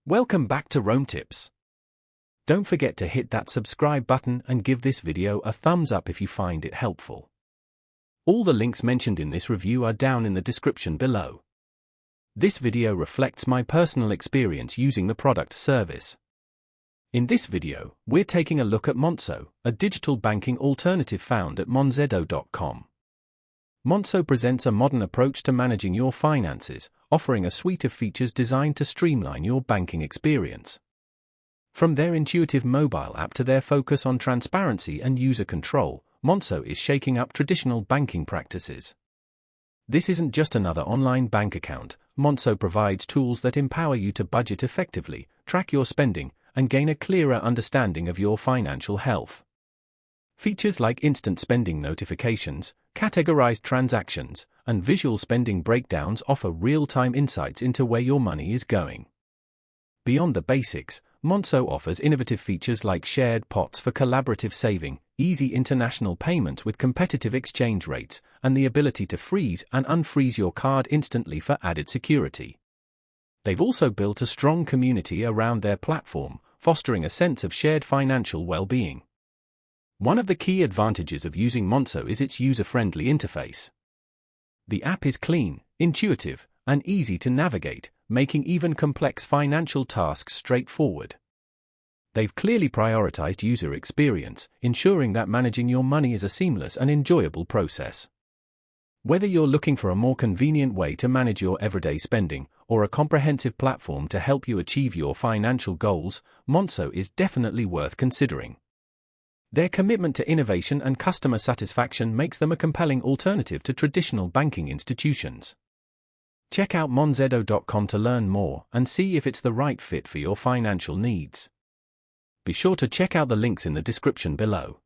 Welcome back to Rome Tips. Don't forget to hit that subscribe button and give this video a thumbs up if you find it helpful. All the links mentioned in this review are down in the description below. This video reflects my personal experience using the product service. In this video, we're taking a look at Monzo, a digital banking alternative found at monzo.com. Monzo presents a modern approach to managing your finances, offering a suite of features designed to streamline your banking experience. From their intuitive mobile app to their focus on transparency and user control, Monzo is shaking up traditional banking practices. This isn't just another online bank account. Monzo provides tools that empower you to budget effectively, track your spending, and gain a clearer understanding of your financial health. Features like instant spending notifications, categorized transactions, and visual spending breakdowns offer real-time insights into where your money is going. Beyond the basics, Monzo offers innovative features like shared pots for collaborative saving, easy international payment with competitive exchange rates, and the ability to freeze and unfreeze your card instantly for added security. They've also built a strong community around their platform, fostering a sense of shared financial well-being. One of the key advantages of using Monzo is its user-friendly interface. The app is clean, intuitive, and easy to navigate, making even complex financial tasks straightforward. They've clearly prioritized user experience, ensuring that managing your money is a seamless and enjoyable process. Whether you're looking for a more convenient way to manage your everyday spending, or a comprehensive platform to help you achieve your financial goals, Monzo is definitely worth considering. Their commitment to innovation and customer satisfaction makes them a compelling alternative to traditional banking institutions. Check out monzo.com to learn more and see if it's the right fit for your financial needs. Be sure to check out the links in the description below.